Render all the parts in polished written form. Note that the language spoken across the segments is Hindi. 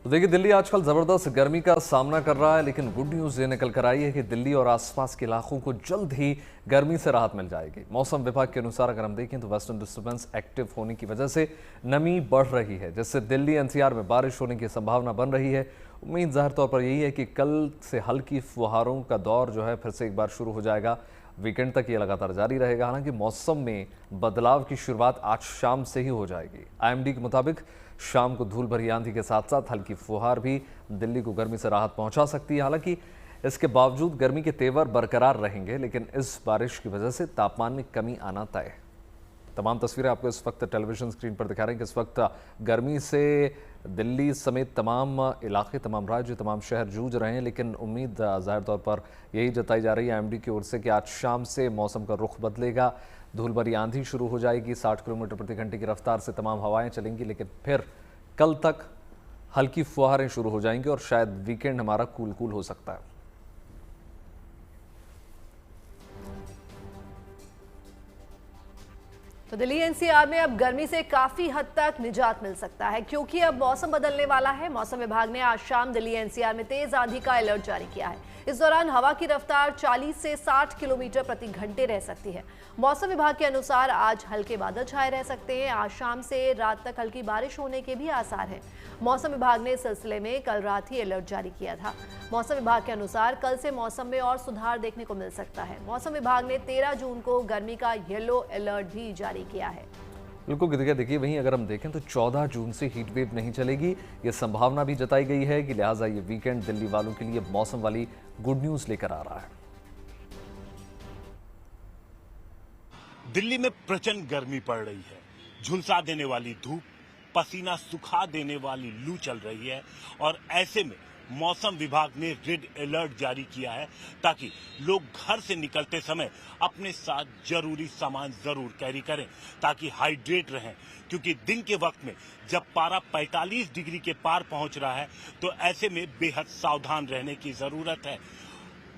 तो देखिए, दिल्ली आजकल ज़बरदस्त गर्मी का सामना कर रहा है, लेकिन गुड न्यूज़ ये निकल कर आई है कि दिल्ली और आसपास के इलाकों को जल्द ही गर्मी से राहत मिल जाएगी। मौसम विभाग के अनुसार अगर हम देखें तो वेस्टर्न डिस्टर्बेंस एक्टिव होने की वजह से नमी बढ़ रही है, जिससे दिल्ली एनसीआर में बारिश होने की संभावना बन रही है। उम्मीद ज़ाहिर तौर पर यही है कि कल से हल्की फुहारों का दौर जो है फिर से एक बार शुरू हो जाएगा। वीकेंड तक ये लगातार जारी रहेगा। हालांकि मौसम में बदलाव की शुरुआत आज शाम से ही हो जाएगी। आईएमडी के मुताबिक शाम को धूल भरी आंधी के साथ साथ हल्की फुहार भी दिल्ली को गर्मी से राहत पहुंचा सकती है। हालांकि इसके बावजूद गर्मी के तेवर बरकरार रहेंगे, लेकिन इस बारिश की वजह से तापमान में कमी आना तय है। तमाम तस्वीरें आपको इस वक्त टेलीविजन स्क्रीन पर दिखा रहे हैं कि इस वक्त गर्मी से दिल्ली समेत तमाम इलाके, तमाम राज्य, तमाम शहर जूझ रहे हैं, लेकिन उम्मीद ज़ाहिर तौर पर यही जताई जा रही है आईएमडी की ओर से कि आज शाम से मौसम का रुख बदलेगा। धूल भरी आंधी शुरू हो जाएगी, 60 किलोमीटर प्रति घंटे की रफ्तार से तमाम हवाएं चलेंगी, लेकिन फिर कल तक हल्की फुहारें शुरू हो जाएंगी और शायद वीकेंड हमारा कूल कूल हो सकता है। तो दिल्ली एनसीआर में अब गर्मी से काफी हद तक निजात मिल सकता है, क्योंकि अब मौसम बदलने वाला है। मौसम विभाग ने आज शाम दिल्ली एनसीआर में तेज आंधी का अलर्ट जारी किया है। इस दौरान हवा की रफ्तार 40 से 60 किलोमीटर प्रति घंटे रह सकती है। मौसम विभाग के अनुसार आज हल्के बादल छाए रह सकते हैं। आज शाम से रात तक हल्की बारिश होने के भी आसार हैं। मौसम विभाग ने इस सिलसिले में कल रात ही अलर्ट जारी किया था। मौसम विभाग के अनुसार कल से मौसम में और सुधार देखने को मिल सकता है। मौसम विभाग ने 13 जून को गर्मी का येलो अलर्ट भी जारी किया है। बिल्कुल देखिए, वहीं अगर हम देखें तो 14 जून से हीट वेव नहीं चलेगी, ये संभावना भी जताई गई है कि लिहाजा ये वीकेंड दिल्ली वालों के लिए मौसम वाली गुड न्यूज लेकर आ रहा है। दिल्ली में प्रचंड गर्मी पड़ रही है, झुलसा देने वाली धूप, पसीना सुखा देने वाली लू चल रही है और ऐसे में मौसम विभाग ने रेड अलर्ट जारी किया है ताकि लोग घर से निकलते समय अपने साथ जरूरी सामान जरूर कैरी करें ताकि हाइड्रेट रहें, क्योंकि दिन के वक्त में जब पारा 45 डिग्री के पार पहुंच रहा है तो ऐसे में बेहद सावधान रहने की जरूरत है।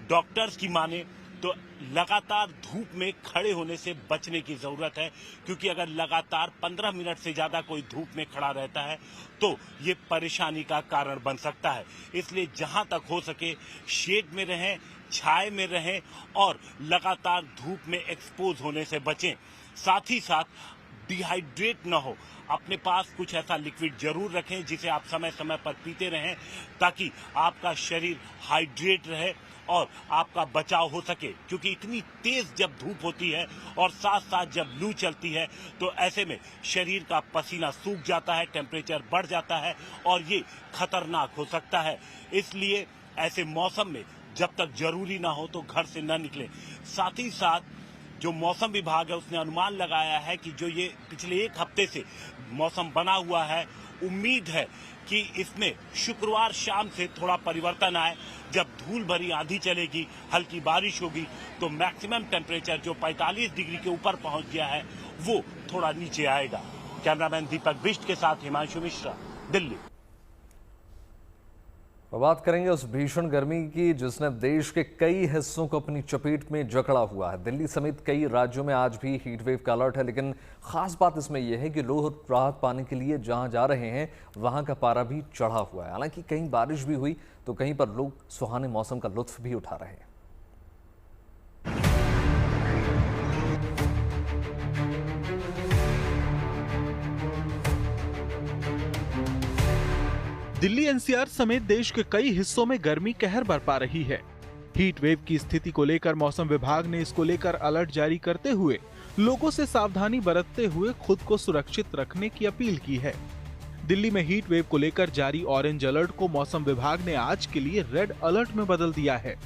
डॉक्टर्स की माने तो लगातार धूप में खड़े होने से बचने की जरूरत है, क्योंकि अगर लगातार 15 मिनट से ज्यादा कोई धूप में खड़ा रहता है तो ये परेशानी का कारण बन सकता है। इसलिए जहां तक हो सके शेड में रहें, छाए में रहें और लगातार धूप में एक्सपोज होने से बचें। साथ ही साथ डिहाइड्रेट न हो, अपने पास कुछ ऐसा लिक्विड जरूर रखें जिसे आप समय समय पर पीते रहें ताकि आपका शरीर हाइड्रेट रहे और आपका बचाव हो सके, क्योंकि इतनी तेज जब धूप होती है और साथ साथ जब लू चलती है तो ऐसे में शरीर का पसीना सूख जाता है, टेम्परेचर बढ़ जाता है और ये खतरनाक हो सकता है। इसलिए ऐसे मौसम में जब तक जरूरी ना हो तो घर से न निकलें। साथ ही साथ जो मौसम विभाग है उसने अनुमान लगाया है कि जो ये पिछले एक हफ्ते से मौसम बना हुआ है, उम्मीद है कि इसमें शुक्रवार शाम से थोड़ा परिवर्तन आए। जब धूल भरी आंधी चलेगी, हल्की बारिश होगी तो मैक्सिमम टेम्परेचर जो 45 डिग्री के ऊपर पहुंच गया है वो थोड़ा नीचे आएगा। कैमरामैन दीपक बिष्ट के साथ हिमांशु मिश्रा, दिल्ली। बात करेंगे उस भीषण गर्मी की जिसने देश के कई हिस्सों को अपनी चपेट में जकड़ा हुआ है। दिल्ली समेत कई राज्यों में आज भी हीट वेव का अलर्ट है, लेकिन खास बात इसमें यह है कि लोग राहत पाने के लिए जहां जा रहे हैं वहां का पारा भी चढ़ा हुआ है। हालांकि कहीं बारिश भी हुई तो कहीं पर लोग सुहाने मौसम का लुत्फ भी उठा रहे हैं। दिल्ली एनसीआर समेत देश के कई हिस्सों में गर्मी कहर बरपा रही है। हीट वेव की स्थिति को लेकर मौसम विभाग ने इसको लेकर अलर्ट जारी करते हुए लोगों से सावधानी बरतते हुए खुद को सुरक्षित रखने की अपील की है। दिल्ली में हीट वेव को लेकर जारी ऑरेंज अलर्ट को मौसम विभाग ने आज के लिए रेड अलर्ट में बदल दिया है।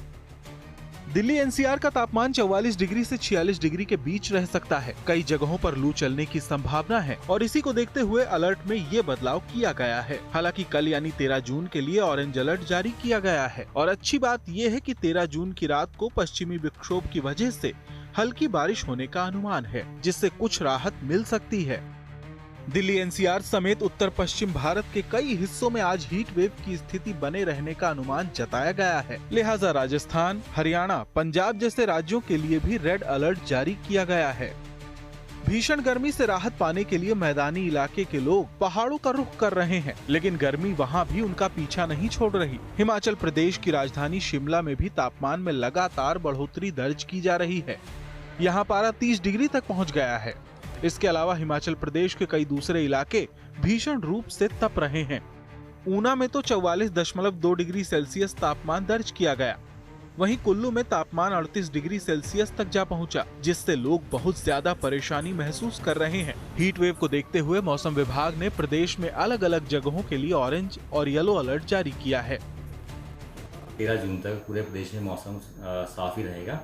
दिल्ली एनसीआर का तापमान 44 डिग्री से 46 डिग्री के बीच रह सकता है। कई जगहों पर लू चलने की संभावना है और इसी को देखते हुए अलर्ट में ये बदलाव किया गया है। हालांकि कल यानी 13 जून के लिए ऑरेंज अलर्ट जारी किया गया है और अच्छी बात ये है कि 13 जून की रात को पश्चिमी विक्षोभ की वजह से हल्की बारिश होने का अनुमान है, जिससे कुछ राहत मिल सकती है। दिल्ली एनसीआर समेत उत्तर पश्चिम भारत के कई हिस्सों में आज हीट वेव की स्थिति बने रहने का अनुमान जताया गया है। लिहाजा राजस्थान, हरियाणा, पंजाब जैसे राज्यों के लिए भी रेड अलर्ट जारी किया गया है। भीषण गर्मी से राहत पाने के लिए मैदानी इलाके के लोग पहाड़ों का रुख कर रहे हैं, लेकिन गर्मी वहां भी उनका पीछा नहीं छोड़ रही। हिमाचल प्रदेश की राजधानी शिमला में भी तापमान में लगातार बढ़ोतरी दर्ज की जा रही है। यहाँ पारा 30 डिग्री तक पहुँच गया है। इसके अलावा हिमाचल प्रदेश के कई दूसरे इलाके भीषण रूप से तप रहे हैं। ऊना में तो 44.2 डिग्री सेल्सियस तापमान दर्ज किया गया। वहीं कुल्लू में तापमान 38 डिग्री सेल्सियस तक जा पहुंचा, जिससे लोग बहुत ज्यादा परेशानी महसूस कर रहे हैं। हीट वेव को देखते हुए मौसम विभाग ने प्रदेश में अलग अलग जगहों के लिए ऑरेंज और येलो अलर्ट जारी किया है। 13 जून तक पूरे प्रदेश में मौसम साफ ही रहेगा।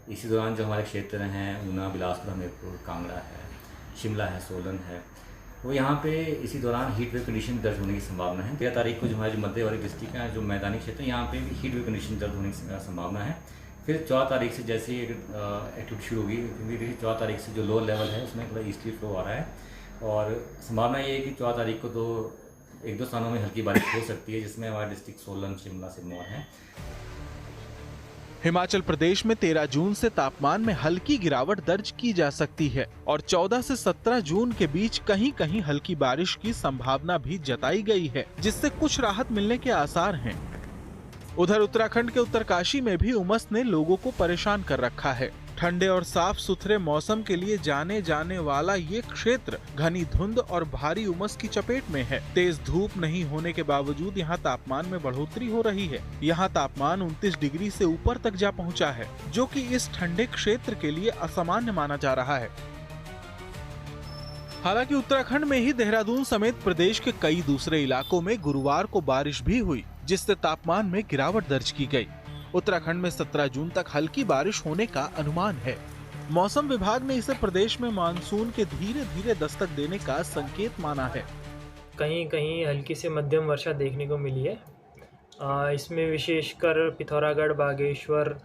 इसी दौरान जो हमारे क्षेत्र हैं, ऊना, बिलासपुर, हमीरपुर, कांगड़ा है, शिमला है, सोलन है, तो यहाँ पे इसी दौरान हीट वेव कंडीशन दर्ज होने की संभावना है। 13 तारीख को जो हमारे मध्यवर्ती डिस्ट्रिक्ट हैं, जो मैदानी क्षेत्र हैं, यहाँ पे भी हीट वेव कंडीशन दर्ज होने की संभावना है। फिर 14 तारीख से जैसे ही एक्टिविटी शुरू होगी, क्योंकि 14 तारीख से जो लोअर लेवल है उसमें थोड़ा ईस्टली फ्लो आ रहा है, और संभावना ये है कि 14 तारीख को तो 1-2 स्थानों में हल्की बारिश हो सकती है, जिसमें हमारे डिस्ट्रिक्ट सोलन, शिमला, सिरमौर हैं। हिमाचल प्रदेश में 13 जून से तापमान में हल्की गिरावट दर्ज की जा सकती है और 14 से 17 जून के बीच कहीं कहीं हल्की बारिश की संभावना भी जताई गई है, जिससे कुछ राहत मिलने के आसार हैं। उधर उत्तराखंड के उत्तरकाशी में भी उमस ने लोगों को परेशान कर रखा है। ठंडे और साफ सुथरे मौसम के लिए जाने जाने वाला ये क्षेत्र घनी धुंध और भारी उमस की चपेट में है। तेज धूप नहीं होने के बावजूद यहाँ तापमान में बढ़ोतरी हो रही है। यहाँ तापमान 29 डिग्री से ऊपर तक जा पहुँचा है, जो कि इस ठंडे क्षेत्र के लिए असामान्य माना जा रहा है। हालांकि उत्तराखंड में ही देहरादून समेत प्रदेश के कई दूसरे इलाकों में गुरुवार को बारिश भी हुई, जिससे तापमान में गिरावट दर्ज की गई। उत्तराखंड में 17 जून तक हल्की बारिश होने का अनुमान है। मौसम विभाग ने इसे प्रदेश में मानसून के धीरे धीरे दस्तक देने का संकेत माना है। कहीं कहीं हल्की से मध्यम वर्षा देखने को मिली है। इसमें विशेषकर पिथौरागढ़, बागेश्वर,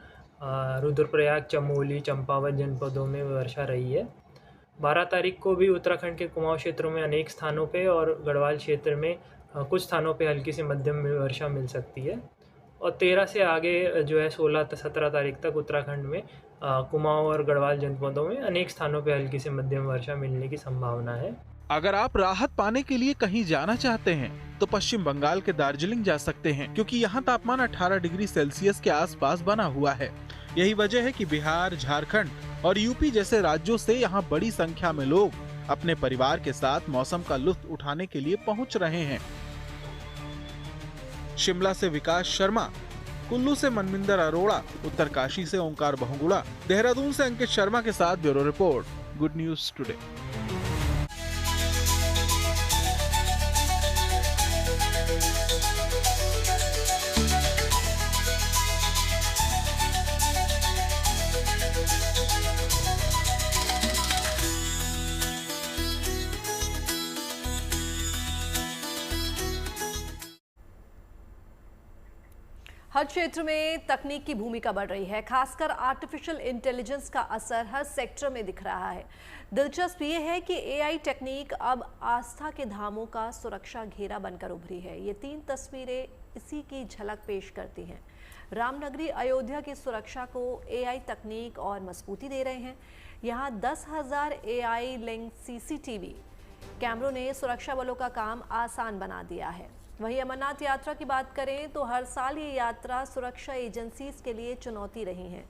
रुद्रप्रयाग, चमोली, चंपावत जनपदों में वर्षा रही है। 12 तारीख को भी उत्तराखंड के कुमाऊं क्षेत्रों में अनेक स्थानों पे और गढ़वाल क्षेत्र में कुछ स्थानों पे हल्की से मध्यम वर्षा मिल सकती है। और 13 से आगे जो है 16-17 तारीख तक उत्तराखंड में कुमाऊं और गढ़वाल जनपदों में अनेक स्थानों पे हल्की से मध्यम वर्षा मिलने की संभावना है। अगर आप राहत पाने के लिए कहीं जाना चाहते हैं तो पश्चिम बंगाल के दार्जिलिंग जा सकते हैं, क्योंकि यहाँ तापमान 18 डिग्री सेल्सियस के आसपास बना हुआ है। यही वजह है कि बिहार, झारखंड और यूपी जैसे राज्यों से यहाँ बड़ी संख्या में लोग अपने परिवार के साथ मौसम का लुत्फ उठाने के लिए पहुँच रहे हैं। शिमला से विकास शर्मा, कुल्लू से मनमिंदर अरोड़ा, उत्तरकाशी से ओंकार बहुगुणा, देहरादून से अंकित शर्मा के साथ bureau report, good news today. हर क्षेत्र में तकनीक की भूमिका बढ़ रही है। खासकर आर्टिफिशियल इंटेलिजेंस का असर हर सेक्टर में दिख रहा है। दिलचस्प ये है कि एआई टेक्निक अब आस्था के धामों का सुरक्षा घेरा बनकर उभरी है। ये 3 तस्वीरें इसी की झलक पेश करती हैं। रामनगरी अयोध्या की सुरक्षा को एआई तकनीक और मजबूती दे रहे हैं। यहाँ 10,000 एआई लिंक सीसीटीवी कैमरों ने सुरक्षा बलों का काम आसान बना दिया है। वहीं अमरनाथ यात्रा की बात करें तो हर साल ये यात्रा सुरक्षा एजेंसीज के लिए चुनौती रही है।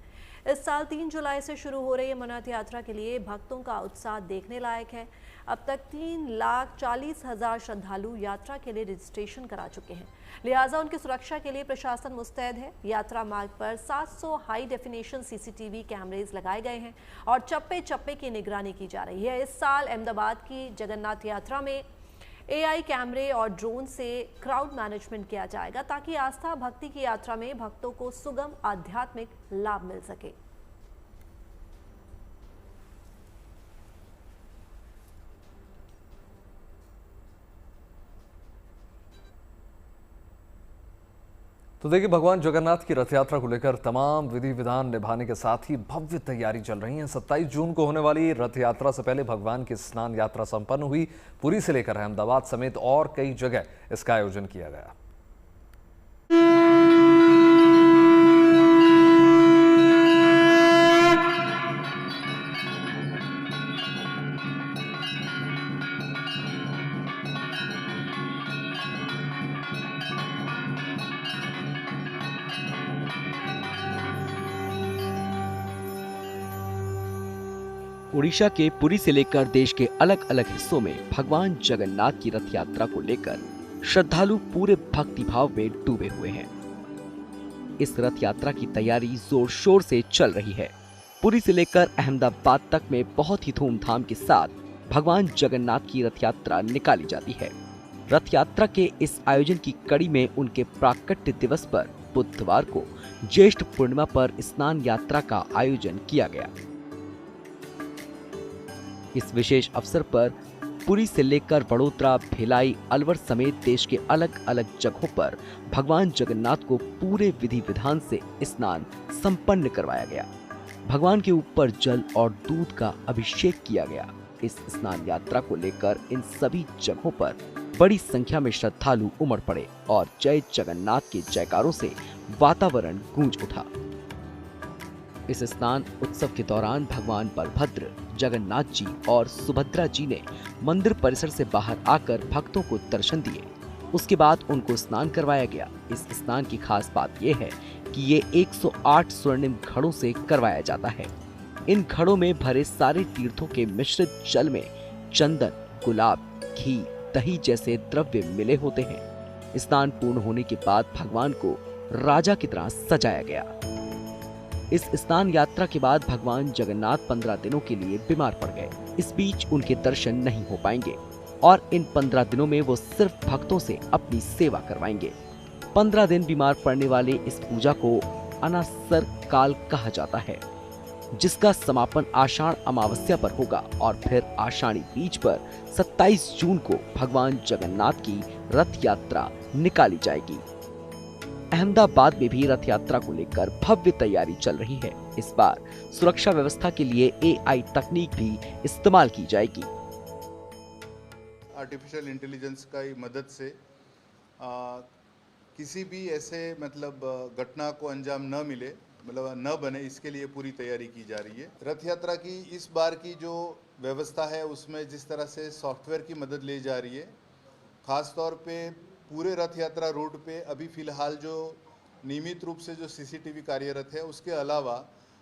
इस साल 3 जुलाई से शुरू हो रही अमरनाथ यात्रा के लिए भक्तों का उत्साह देखने लायक है। अब तक 3,40,000 श्रद्धालु यात्रा के लिए रजिस्ट्रेशन करा चुके हैं, लिहाजा उनकी सुरक्षा के लिए प्रशासन मुस्तैद है। यात्रा मार्ग पर 700 हाई डेफिनेशन सीसीटीवी कैमरेज लगाए गए हैं और चप्पे चप्पे की निगरानी की जा रही है। इस साल अहमदाबाद की जगन्नाथ यात्रा में एआई कैमरे और ड्रोन से क्राउड मैनेजमेंट किया जाएगा, ताकि आस्था भक्ति की यात्रा में भक्तों को सुगम आध्यात्मिक लाभ मिल सके। तो देखिए, भगवान जगन्नाथ की रथ यात्रा को लेकर तमाम विधि विधान निभाने के साथ ही भव्य तैयारी चल रही है। 27 जून को होने वाली रथ यात्रा से पहले भगवान की स्नान यात्रा संपन्न हुई। पुरी से लेकर अहमदाबाद समेत और कई जगह इसका आयोजन किया गया। उड़ीसा के पुरी से लेकर देश के अलग अलग हिस्सों में भगवान जगन्नाथ की रथ यात्रा को लेकर श्रद्धालु पूरे भक्ति भाव में डूबे हुए हैं। इस रथ यात्रा की तैयारी जोर शोर से चल रही है। पुरी से लेकर अहमदाबाद तक में बहुत ही धूमधाम के साथ भगवान जगन्नाथ की रथ यात्रा निकाली जाती है। रथ यात्रा के इस आयोजन की कड़ी में उनके प्राकट्य दिवस पर बुधवार को ज्येष्ठ पूर्णिमा पर स्नान यात्रा का आयोजन किया गया। इस विशेष अवसर पर पुरी से लेकर वडोदरा, भिलाई, अलवर समेत देश के अलग अलग जगहों पर भगवान जगन्नाथ को पूरे विधि विधान से स्नान संपन्न करवाया गया। भगवान के ऊपर जल और दूध का अभिषेक किया गया। इस स्नान यात्रा को लेकर इन सभी जगहों पर बड़ी संख्या में श्रद्धालु उमड़ पड़े और जय जगन्नाथ के जयकारों से वातावरण गूंज उठा। इस स्नान उत्सव के दौरान भगवान बलभद्र, जगन्नाथ जी और सुभद्रा जी ने मंदिर परिसर से बाहर आकर भक्तों को दर्शन दिए। उसके बाद उनको स्नान करवाया गया। इस स्नान की खास बात यह है कि ये 108 स्वर्णिम घड़ों से करवाया जाता है। इन घड़ों में भरे सारे तीर्थों के मिश्रित जल में चंदन, गुलाब, घी, दही जैसे द्रव्य मिले होते हैं। स्नान पूर्ण होने के बाद भगवान को राजा की तरह सजाया गया। इस स्नान यात्रा के बाद भगवान जगन्नाथ 15 दिनों के लिए बीमार पड़ गए। इस बीच उनके दर्शन नहीं हो पाएंगे और इन 15 दिनों में वो सिर्फ भक्तों से अपनी सेवा करवाएंगे। 15 दिन बीमार पड़ने वाले इस पूजा को अनासर काल कहा जाता है, जिसका समापन आषाढ़ अमावस्या पर होगा और फिर आषाढ़ी बीज पर 27 जून को भगवान जगन्नाथ की रथ यात्रा निकाली जाएगी। अहमदाबाद में भी रथ यात्रा को लेकर भव्य तैयारी चल रही है। इस बार सुरक्षा व्यवस्था के लिए AI तकनीक भी इस्तेमाल की जाएगी। आर्टिफिशियल इंटेलिजेंस का मदद से किसी भी ऐसे घटना को अंजाम न मिले, न बने, इसके लिए पूरी तैयारी की जा रही है। रथ यात्रा की इस बार की जो व्यवस्था है उसमें जिस तरह से सॉफ्टवेयर की मदद ली जा रही है, खास तौर पे पूरे रथ यात्रा रूट पे अभी फिलहाल जो नियमित रूप से जो CCTV कार्यरत है उसके अलावा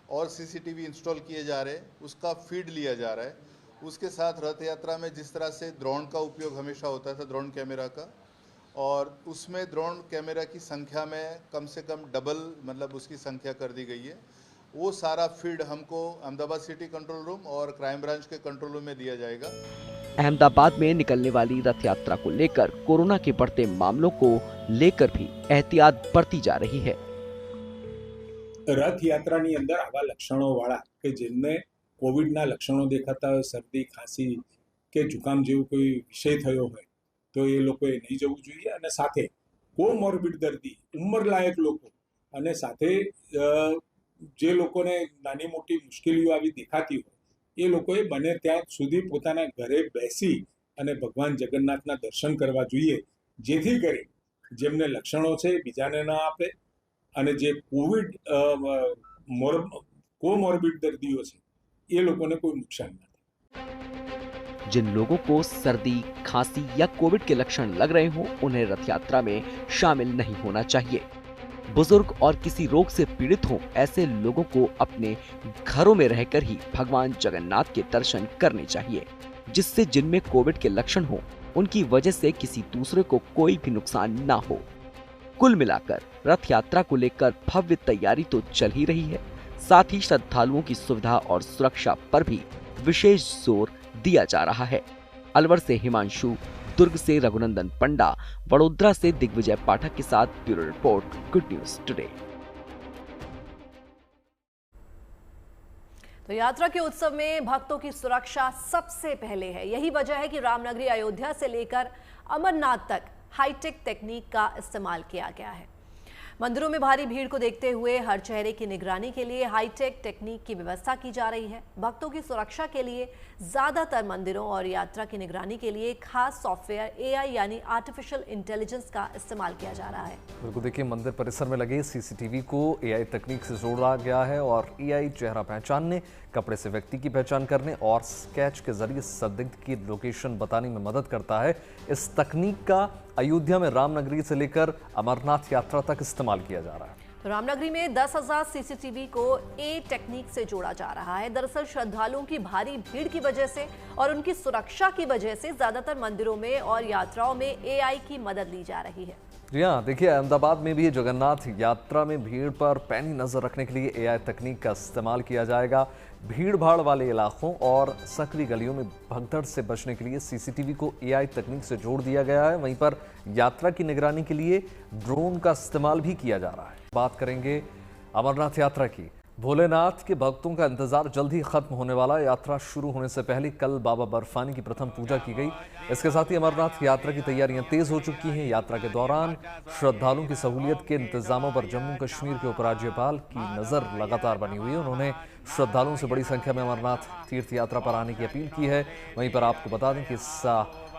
और CCTV इंस्टॉल किए जा रहे हैं, उसका फीड लिया जा रहा है। उसके साथ रथ यात्रा में जिस तरह से ड्रोन का उपयोग हमेशा होता था, ड्रोन कैमरा का, और उसमें ड्रोन कैमरा की संख्या में कम से कम डबल उसकी संख्या कर दी गई है। वो सारा फीड हमको अहमदाबाद सिटी कंट्रोल रूम और क्राइम ब्रांच के कंट्रोल रूम में दिया जाएगा। अहमदाबाद में निकलने वाली रथ यात्रा को लेकर कोरोना के बढ़ते मामलों को लेकर भी एहतियात बरती जा रही है। रथ यात्राની અંદર આવા લક્ષણો વાળા કે જેમને કોવિડના લક્ષણો દેખાતા હોય, શરદી, ખાંસી કે જુકામ જેવું કોઈ વિષય થયો હોય તો એ લોકોએ નહીં જવું જોઈએ અને સાથે કોમોર્બિડ દર્દી, ઉંમરલાયક લોકો અને સાથે જે લોકોને નાની મોટી મુશ્કેલીઓ આવી દેખાતી હોય એ લોકોએ બને ત્યાં સુધી પોતાના ઘરે બેસી અને ભગવાન જગન્નાથના દર્શન કરવા જોઈએ, જેથી કરી જેમને લક્ષણો છે બીજાને ન આપે અને જે કોવિડ કોમોર્બિડ દર્દીઓ છે એ લોકોને કોઈ નુકસાન ન થાય। जिन लोगों को सर्दी, खांसी या कोविड के लक्षण लग रहे हों, उन्हें रथ यात्रा में शामिल नहीं होना चाहिए। बुजुर्ग और किसी रोग से पीड़ित हों, ऐसे लोगों को अपने घरों में रहकर ही भगवान जगन्नाथ के दर्शन करने चाहिए, जिससे जिनमें कोविड के लक्षण हो उनकी वजह से किसी दूसरे को कोई भी नुकसान ना हो। कुल मिलाकर रथ यात्रा को लेकर भव्य तैयारी तो चल ही रही है, साथ ही श्रद्धालुओं की सुविधा और सुरक्षा पर भी विशेष जोर दिया जा रहा है। अलवर से हिमांशु, दुर्ग से रघुनंदन पंडा, वडोदरा से दिग्विजय पाठक के साथ bureau report, good news today. तो यात्रा के उत्सव में भक्तों की सुरक्षा सबसे पहले है। यही वजह है कि रामनगरी अयोध्या से लेकर अमरनाथ तक हाईटेक तकनीक का इस्तेमाल किया गया है। मंदिरों में भारी भीड़ को देखते हुए हर चेहरे की निगरानी के लिए हाईटेक तकनीक की व्यवस्था की जा रही है। भक्तों की सुरक्षा के लिए ज्यादातर मंदिरों और यात्रा की निगरानी के लिए खास सॉफ्टवेयर AI यानी आर्टिफिशियल इंटेलिजेंस का इस्तेमाल किया जा रहा है। बिल्कुल, देखिए मंदिर परिसर में लगे CCTV को AI तकनीक से जोड़ा गया है और AI चेहरा पहचानने, कपड़े से व्यक्ति की पहचान करने और स्केच के जरिए संदिग्ध की लोकेशन बताने में मदद करता है। इस तकनीक का अयोध्या में रामनगरी से लेकर अमरनाथ यात्रा तक इस्तेमाल किया जा रहा है। तो रामनगरी में 10,000 सीसीटीवी को ए टेक्निक से जोड़ा जा रहा है। दरअसल श्रद्धालुओं की भारी भीड़ की वजह से और उनकी सुरक्षा की वजह से ज्यादातर मंदिरों में और यात्राओं में एआई की मदद ली जा रही है। जी हाँ, देखिए अहमदाबाद में भी जगन्नाथ यात्रा में भीड़ पर पैनी नजर रखने के लिए एआई तकनीक का इस्तेमाल किया जाएगा। भीड़ भाड़ वाले इलाकों और सकरी गलियों में भगदड़ से बचने के लिए सीसीटीवी को एआई तकनीक से जोड़ दिया गया है। वहीं पर यात्रा की निगरानी के लिए ड्रोन का इस्तेमाल भी किया जा रहा है। बात करेंगे अमरनाथ यात्रा की। भोलेनाथ के भक्तों का इंतजार जल्द ही खत्म होने वाला। यात्रा शुरू होने से पहले कल बाबा बर्फानी की प्रथम पूजा की गई। इसके साथ ही अमरनाथ यात्रा की तैयारियां तेज हो चुकी हैं। यात्रा के दौरान श्रद्धालुओं की सहूलियत के इंतजामों पर जम्मू कश्मीर के उपराज्यपाल की नजर लगातार बनी हुई है। उन्होंने श्रद्धालुओं से बड़ी संख्या में अमरनाथ तीर्थ यात्रा पर आने की अपील की है। वहीं पर आपको बता दें कि इस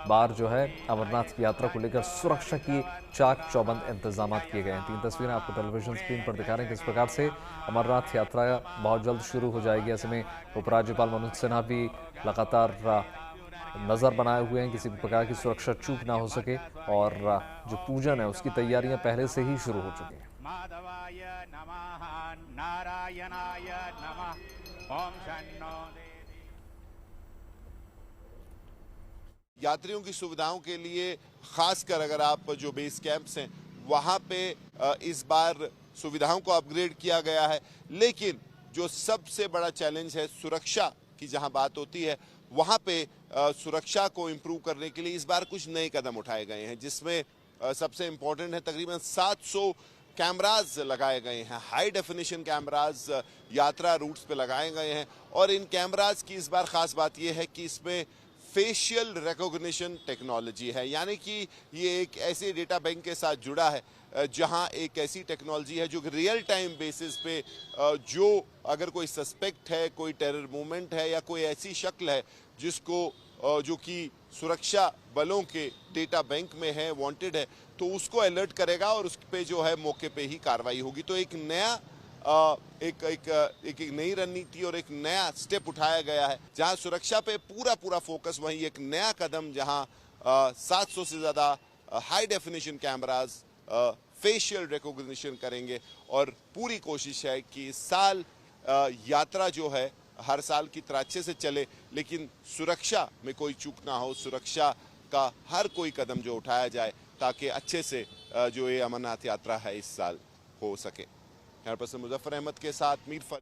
बार जो है अमरनाथ की यात्रा को लेकर सुरक्षा की चाक चौबंद इंतजाम किए गए हैं। 3 तस्वीरें आपको टेलीविजन स्क्रीन पर दिखा रहे हैं किस प्रकार से अमरनाथ यात्रा बहुत जल्द शुरू हो जाएगी। ऐसे में उपराज्यपाल मनोज सिन्हा भी लगातार नजर बनाए हुए हैं किसी भी प्रकार की सुरक्षा चूक ना हो सके और जो पूजन है उसकी तैयारियां पहले से ही शुरू हो चुकी हैं। यात्रियों की सुविधाओं के लिए खासकर अगर आप जो बेस कैंप्स हैं वहाँ पे इस बार सुविधाओं को अपग्रेड किया गया है। लेकिन जो सबसे बड़ा चैलेंज है सुरक्षा की, जहाँ बात होती है वहाँ पे सुरक्षा को इम्प्रूव करने के लिए इस बार कुछ नए कदम उठाए गए हैं, जिसमें सबसे इम्पोर्टेंट है तकरीबन 700 कैमराज लगाए गए हैं। हाई डेफिनेशन कैमराज यात्रा रूट्स पे लगाए गए हैं और इन कैमराज की इस बार खास बात यह है कि इसमें फेशियल रिकॉग्निशन टेक्नोलॉजी है, यानी कि ये एक ऐसे डेटा बैंक के साथ जुड़ा है जहां एक ऐसी टेक्नोलॉजी है जो रियल टाइम बेसिस पे जो अगर कोई सस्पेक्ट है, कोई टेरर मूवमेंट है या कोई ऐसी शक्ल है जिसको जो कि सुरक्षा बलों के डेटा बैंक में है, वांटेड है, तो उसको अलर्ट करेगा और उस पे जो है मौके पे ही कार्रवाई होगी। तो एक नया एक नई रणनीति और एक नया स्टेप उठाया गया है जहां सुरक्षा पे पूरा फोकस, वहीं एक नया कदम जहां 700 से ज़्यादा high definition cameras facial recognition करेंगे और पूरी कोशिश है कि इस साल यात्रा जो है हर साल की तरह अच्छे से चले, लेकिन सुरक्षा में कोई चूक ना हो। सुरक्षा का हर कोई कदम जो उठाया जाए ताकि अच्छे से जो ये अमरनाथ यात्रा है इस साल हो सके। मुजफ्फर अहमद के साथ मीर फर।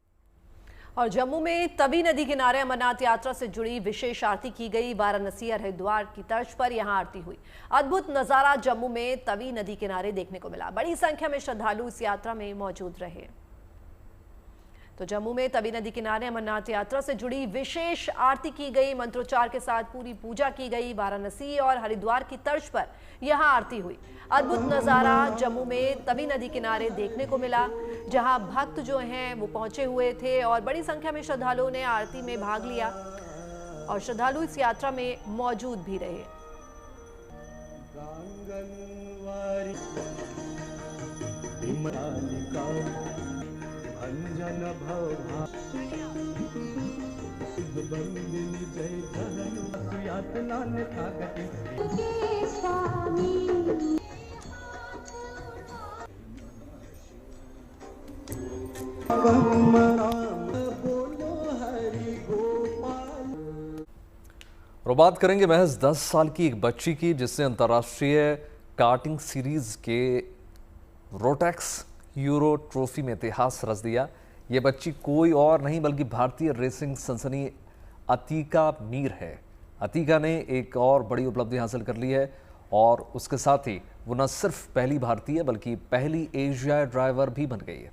और जम्मू में तवी नदी किनारे अमरनाथ यात्रा से जुड़ी विशेष आरती की गई। वाराणसी और हरिद्वार की तर्ज पर यहां आरती हुई। अद्भुत नजारा जम्मू में तवी नदी किनारे देखने को मिला। बड़ी संख्या में श्रद्धालु इस यात्रा में मौजूद रहे। तो जम्मू में तवी नदी किनारे अमरनाथ यात्रा से जुड़ी विशेष आरती की गई। मंत्रोच्चार के साथ पूरी पूजा की गई। वाराणसी और हरिद्वार की तर्ज पर यहां आरती हुई। अद्भुत नजारा जम्मू में तवी नदी किनारे देखने को मिला, जहां भक्त जो हैं वो पहुंचे हुए थे और बड़ी संख्या में श्रद्धालुओं ने आरती में भाग लिया और श्रद्धालु इस यात्रा में मौजूद भी रहे। और बात करेंगे महज 10 साल की एक बच्ची की जिसने अंतर्राष्ट्रीय कार्टिंग सीरीज के रोटेक्स यूरो ट्रॉफी में इतिहास रच दिया। ये बच्ची कोई और नहीं बल्कि भारतीय रेसिंग सनसनी अतीका मीर है। अतीका ने एक और बड़ी उपलब्धि हासिल कर ली है और उसके साथ ही वो न सिर्फ पहली भारतीय बल्कि पहली एशियाई ड्राइवर भी बन गई है।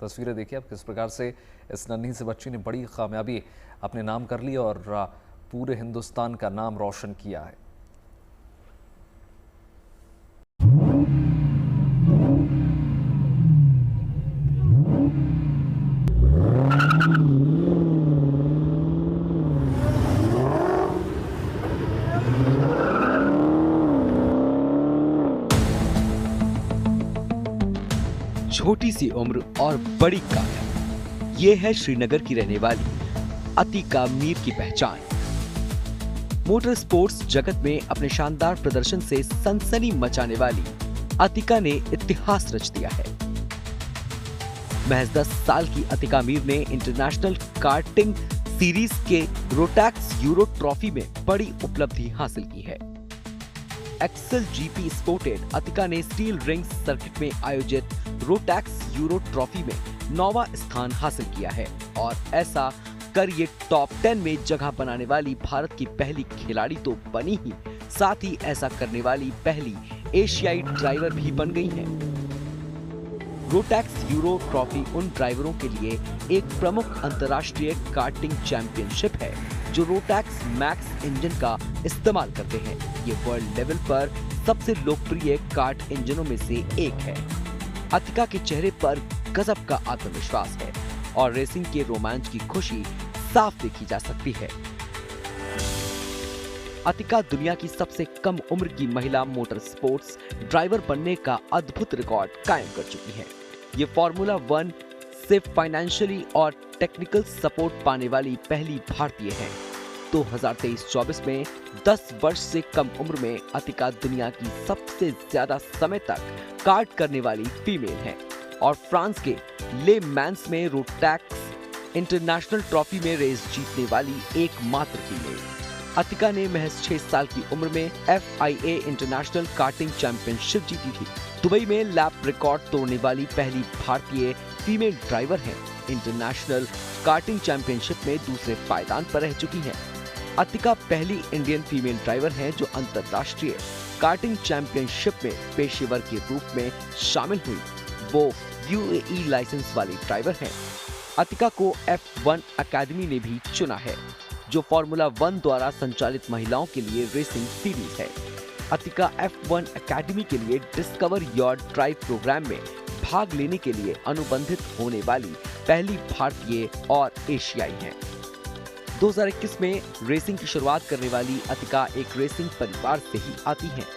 तस्वीरें देखिए आप किस प्रकार से इस नन्ही से बच्ची ने बड़ी कामयाबी अपने नाम कर ली और पूरे हिंदुस्तान का नाम रोशन किया है। छोटी सी उम्र और बड़ी काया, ये है श्रीनगर की रहने वाली अतीका मीर की पहचान। मोटर स्पोर्ट्स जगत में अपने शानदार प्रदर्शन से सनसनी मचाने वाली अतीका ने इतिहास रच दिया है। महज 10 साल की अतिका मीर ने इंटरनेशनल कार्टिंग सीरीज के रोटैक्स यूरो ट्रॉफी में बड़ी उपलब्धि हासिल की है। एक्सेल जीपी स्पोर्टेड अतिका ने स्टील रिंग्स सर्किट में आयोजित रोटैक्स यूरो ट्रॉफी में 9वां स्थान हासिल किया है और ऐसा कर ये टॉप 10 में जगह बनाने वाली भारत की पहली खिलाड़ी तो बनी ही, साथ ही ऐसा करने वाली पहली एशियाई ड्राइवर भी बन गई है। रोटैक्स यूरो ट्रॉफी उन ड्राइवरों के लिए एक प्रमुख अंतर्राष्ट्रीय कार्टिंग चैंपियनशिप है जो रोटैक्स मैक्स इंजन का इस्तेमाल करते हैं। ये वर्ल्ड लेवल पर सबसे लोकप्रिय कार्ट इंजनों में से एक है। अतिका के चेहरे पर गजब का आत्मविश्वास है और रेसिंग के रोमांच की खुशी साफ देखी जा सकती है। अतिका दुनिया की सबसे कम उम्र की महिला मोटर स्पोर्ट्स ड्राइवर बनने का अद्भुत रिकॉर्ड कायम कर चुकी है। ये फॉर्मूला 1 से फाइनेंशियली और टेक्निकल सपोर्ट पाने वाली पहली भारतीय है। 2023-24 में 10 वर्ष से कम उम्र में अतिका दुनिया की सबसे ज्यादा समय तक कार्ट करने वाली फीमेल है और फ्रांस के ले मैंस में रोटैक्स इंटरनेशनल ट्रॉफी में रेस जीतने वाली एकमात्र फीमेल। अतिका ने महज 6 साल की उम्र में FIA इंटरनेशनल कार्टिंग चैंपियनशिप जीती थी। दुबई में लैप रिकॉर्ड तोड़ने वाली पहली भारतीय फीमेल ड्राइवर है। इंटरनेशनल कार्टिंग चैंपियनशिप में दूसरे पायदान पर रह चुकी है। अतिका पहली इंडियन फीमेल ड्राइवर है जो अंतर्राष्ट्रीय कार्टिंग चैंपियनशिप में पेशेवर के रूप में शामिल हुई। वो UAE लाइसेंस वाली ड्राइवर है। अतिका को F1 अकेडमी ने भी चुना है जो फॉर्मूला 1 द्वारा संचालित महिलाओं के लिए रेसिंग सीरीज है। अतिका F1 अकेडमी के लिए डिस्कवर योर ड्राइव प्रोग्राम में भाग लेने के लिए अनुबंधित होने वाली पहली भारतीय और एशियाई है। 2021 में रेसिंग की शुरुआत करने वाली अतिका एक रेसिंग परिवार से ही आती हैं।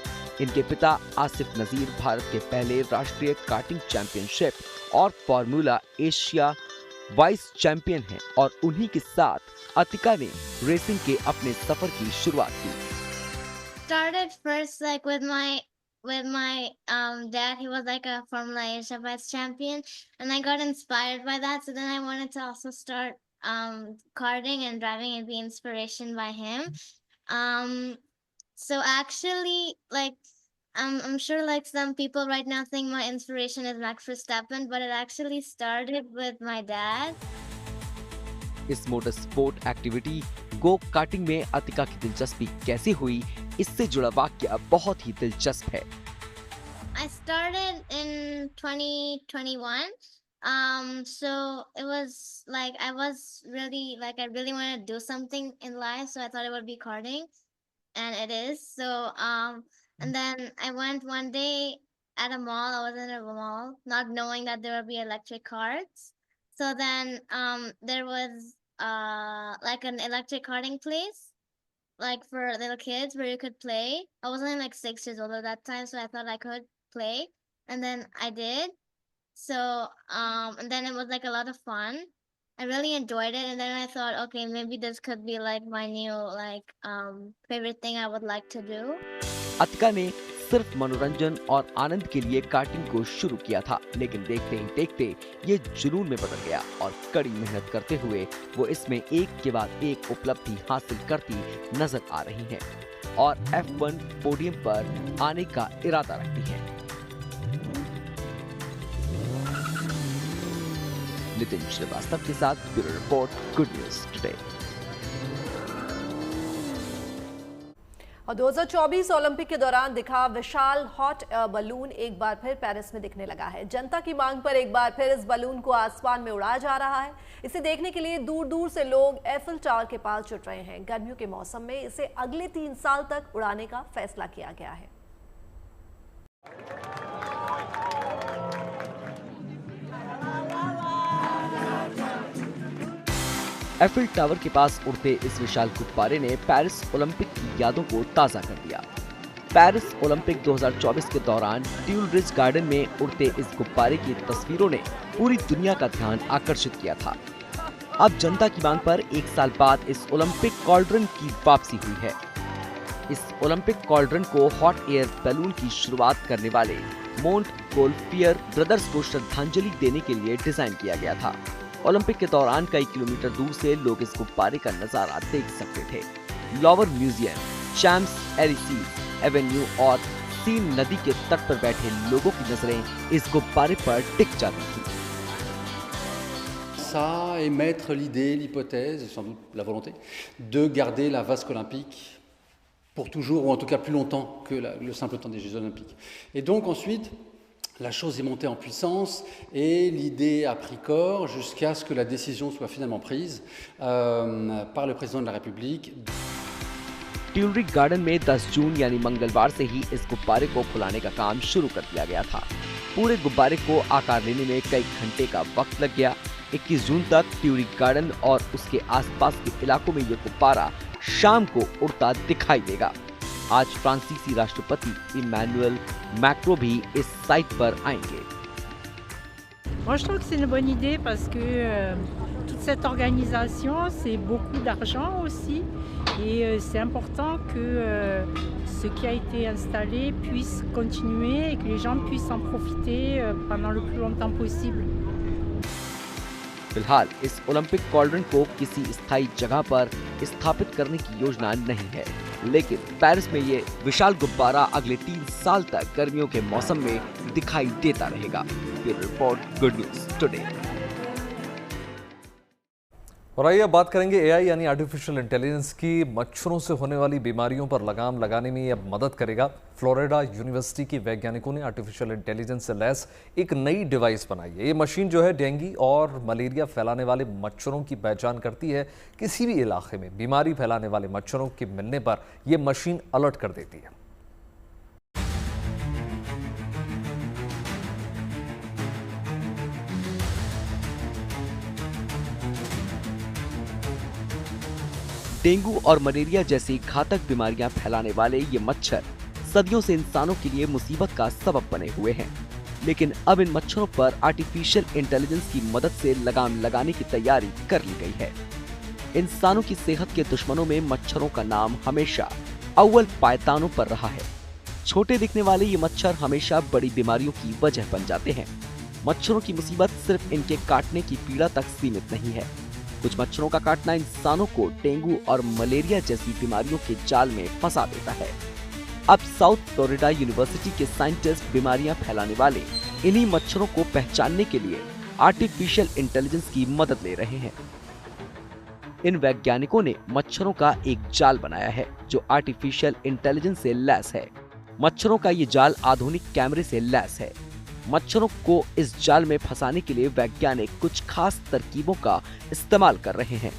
इनके पिता आसिफ नजीर भारत के पहले राष्ट्रीय कार्टिंग चैंपियनशिप और फॉर्मूला एशिया वाइस चैंपियन हैं और उन्हीं के साथ अतिका ने रेसिंग के अपने सफर की शुरुआत की। Started first like with my dad. He was like a Formula Asia vice champion, and I got inspired by that. So then I wanted to also start karting and driving and be inspiration by him. So actually, like I'm sure like some people right now think my inspiration is Max Verstappen, but it actually started with my dad. इस motor sport activity go karting में अतिका की दिलचस्पी कैसे हुई, इससे जुड़ा वाक्य बहुत ही दिलचस्प है। I started in 2021. So it was like I really wanted to do something in life, so I thought it would be karting, and it is. So and then I went one day at a mall. I was in a mall, not knowing that there would be electric carts. So then there was like an electric karting place, like for little kids where you could play. I was only like 6 years old at that time, so I thought I could play, and then I did. So and then it was like a lot of fun. I really enjoyed it, and then I thought, okay, maybe this could be like my new like favorite thing I would like to do. Atika ने सिर्फ मनोरंजन और आनंद के लिए कार्टिंग को शुरू किया था, लेकिन देखते ही देखते ये जुनून में बदल गया और कड़ी मेहनत करते हुए वो इसमें एक के बाद एक उपलब्धि हासिल करती नजर आ रही हैं और F1 पोडियम पर आने का इरादा रखती हैं। नितिन श्रीवास्तव के साथ bureau report, good news today. और 2024 ओलंपिक के दौरान दिखा विशाल हॉट एयर बलून एक बार फिर पेरिस में दिखने लगा है। जनता की मांग पर एक बार फिर इस बलून को आसमान में उड़ाया जा रहा है। इसे देखने के लिए दूर दूर से लोग एफिल टावर के पास जुट रहे हैं। गर्मियों के मौसम में इसे अगले 3 साल तक उड़ाने का फैसला किया गया है। एफिल टावर के पास उड़ते इस विशाल गुब्बारे ने पेरिस ओलंपिक की यादों को ताज़ा कर दिया। पेरिस ओलंपिक 2024 के दौरान ट्यूलरिज गार्डन में उड़ते इस गुब्बारे की तस्वीरों ने पूरी दुनिया का ध्यान आकर्षित किया था। अब जनता की मांग पर 1 साल बाद इस ओलंपिक कॉल्ड्रन की वापसी हुई है। इस ओलंपिक कॉल्ड्रन को हॉट एयर बैलून की शुरुआत करने वाले मोंटगोल्फियर ब्रदर्स को श्रद्धांजलि देने के लिए डिजाइन किया गया था। ओलंपिक के दौरान कई किलोमीटर दूर से लोग इस गुब्बारे का नजारा देख सकते थे। लॉवर म्यूजियम, शैम्स एलिसीज एवेन्यू और सीन नदी के तट पर बैठे लोगों की नजरें इस गुब्बारे पर टिक जाती थी। Ça émettre l'idée, l'hypothèse, sans doute la volonté, de garder la vasque olympique pour toujours, ou en tout cas plus longtemps que le simple temps des Jeux Olympiques. Et donc ensuite, la chose est montée en puissance et l'idée a pris corps jusqu'à ce que la décision soit finalement prise par le président de la République. Tuileries garden में 10 जून यानी मंगलवार से ही इस गुब्बारे को फुलाने का काम शुरू कर दिया गया था। पूरे गुब्बारे को आकार लेने में कई घंटे का वक्त लग गया। 21 जून तक ट्यूरिक गार्डन और उसके आसपास के इलाकों में ये गुब्बारा शाम को उड़ता दिखाई देगा। आज फ्रांसीसी राष्ट्रपति इमैनुअल मैक्रो भी इस साइट पर आएंगे। Moi, je trouve que c'est une bonne idée parce que toute cette organisation, c'est beaucoup d'argent aussi. Et c'est important que ce qui a été installé puisse continuer et que les gens puissent en profiter pendant le plus longtemps possible. फिलहाल इस ओलंपिक कॉल्ड्रन को किसी स्थायी जगह पर स्थापित करने की योजना नहीं है, लेकिन पेरिस में ये विशाल गुब्बारा अगले 3 साल तक गर्मियों के मौसम में दिखाई देता रहेगा। Bureau report, good news today. और आइए अब बात करेंगे एआई यानी आर्टिफिशियल इंटेलिजेंस की। मच्छरों से होने वाली बीमारियों पर लगाम लगाने में ये अब मदद करेगा। फ्लोरिडा यूनिवर्सिटी के वैज्ञानिकों ने आर्टिफिशियल इंटेलिजेंस से लैस एक नई डिवाइस बनाई है। ये मशीन जो है डेंगू और मलेरिया फैलाने वाले मच्छरों की पहचान करती है। किसी भी इलाके में बीमारी फैलाने वाले मच्छरों के मिलने पर यह मशीन अलर्ट कर देती है। डेंगू और मलेरिया जैसी घातक बीमारियां फैलाने वाले ये मच्छर सदियों से इंसानों के लिए मुसीबत का सबब बने हुए हैं, लेकिन अब इन मच्छरों पर आर्टिफिशियल इंटेलिजेंस की मदद से लगाम लगाने की तैयारी कर ली गई है। इंसानों की सेहत के दुश्मनों में मच्छरों का नाम हमेशा अव्वल पायदानों पर रहा है। छोटे दिखने वाले ये मच्छर हमेशा बड़ी बीमारियों की वजह बन जाते हैं। मच्छरों की मुसीबत सिर्फ इनके काटने की पीड़ा तक सीमित नहीं है। कुछ मच्छरों का काटना इंसानों को डेंगू और मलेरिया जैसी बीमारियों के जाल में फंसा देता है। अब साउथ फ्लोरिडा यूनिवर्सिटी के साइंटिस्ट बीमारियां फैलाने वाले इन्हीं मच्छरों को पहचानने के लिए आर्टिफिशियल इंटेलिजेंस की मदद ले रहे हैं। इन वैज्ञानिकों ने मच्छरों का एक जाल बनाया है जो आर्टिफिशियल इंटेलिजेंस से लैस है। मच्छरों का ये जाल आधुनिक कैमरे से लैस है। मच्छरों को इस जाल में फंसाने के लिए वैज्ञानिक कुछ खास तरकीबों का इस्तेमाल कर रहे हैं।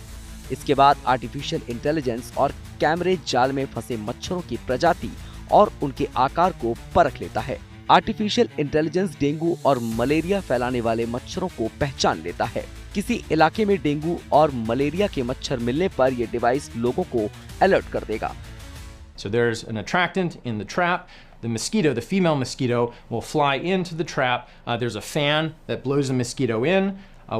इसके बाद आर्टिफिशियल इंटेलिजेंस और कैमरे जाल में फंसे मच्छरों की प्रजाति और उनके आकार को परख लेता है। आर्टिफिशियल इंटेलिजेंस डेंगू और मलेरिया फैलाने वाले मच्छरों को पहचान लेता है। किसी इलाके में डेंगू और मलेरिया के मच्छर मिलने पर यह डिवाइस लोगों को अलर्ट कर देगा। So there's an attractant in the trap. The mosquito, the female mosquito, will fly into the trap. There's a fan that blows the mosquito in.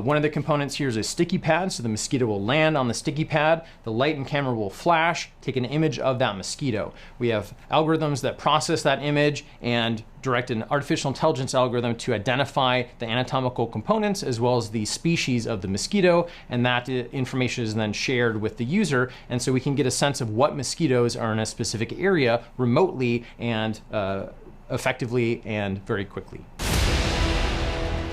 One of the components here is a sticky pad, so the mosquito will land on the sticky pad. The light and camera will flash, take an image of that mosquito. We have algorithms that process that image and direct an artificial intelligence algorithm to identify the anatomical components as well as the species of the mosquito, and that information is then shared with the user, and so we can get a sense of what mosquitoes are in a specific area remotely and effectively and very quickly.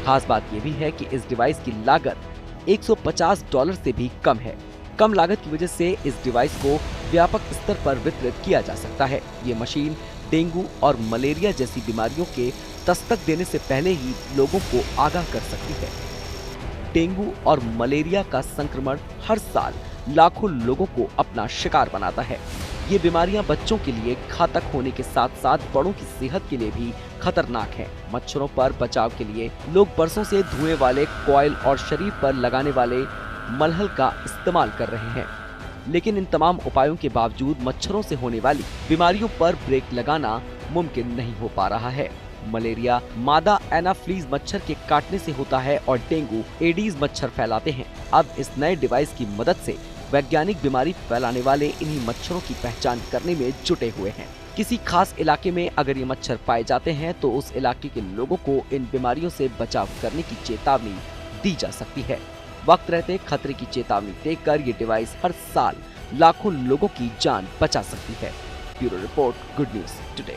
खास बात यह भी है कि इस डिवाइस की लागत $150 से भी कम है। कम लागत की वजह से इस डिवाइस को व्यापक स्तर पर वितरित किया जा सकता है। ये मशीन डेंगू और मलेरिया जैसी बीमारियों के दस्तक देने से पहले ही लोगों को आगाह कर सकती है। डेंगू और मलेरिया का संक्रमण हर साल लाखों लोगों को अपना शिकार बनाता है। ये बीमारियां बच्चों के लिए घातक होने के साथ साथ बड़ों की सेहत के लिए भी खतरनाक है। मच्छरों पर बचाव के लिए लोग बरसों से धुएं वाले कॉइल और शरीर पर लगाने वाले मलहल का इस्तेमाल कर रहे हैं, लेकिन इन तमाम उपायों के बावजूद मच्छरों से होने वाली बीमारियों पर ब्रेक लगाना मुमकिन नहीं हो पा रहा है। मलेरिया मादा एनाफ्लीज मच्छर के काटने से होता है और डेंगू एडीज मच्छर फैलाते हैं। अब इस नए डिवाइस की मदद से वैज्ञानिक बीमारी फैलाने वाले इन्हीं मच्छरों की पहचान करने में जुटे हुए हैं। किसी खास इलाके में अगर ये मच्छर पाए जाते हैं तो उस इलाके के लोगों को इन बीमारियों से बचाव करने की चेतावनी दी जा सकती है। वक्त रहते खतरे की चेतावनी देकर ये डिवाइस हर साल लाखों लोगों की जान बचा सकती है। Bureau report, good news today.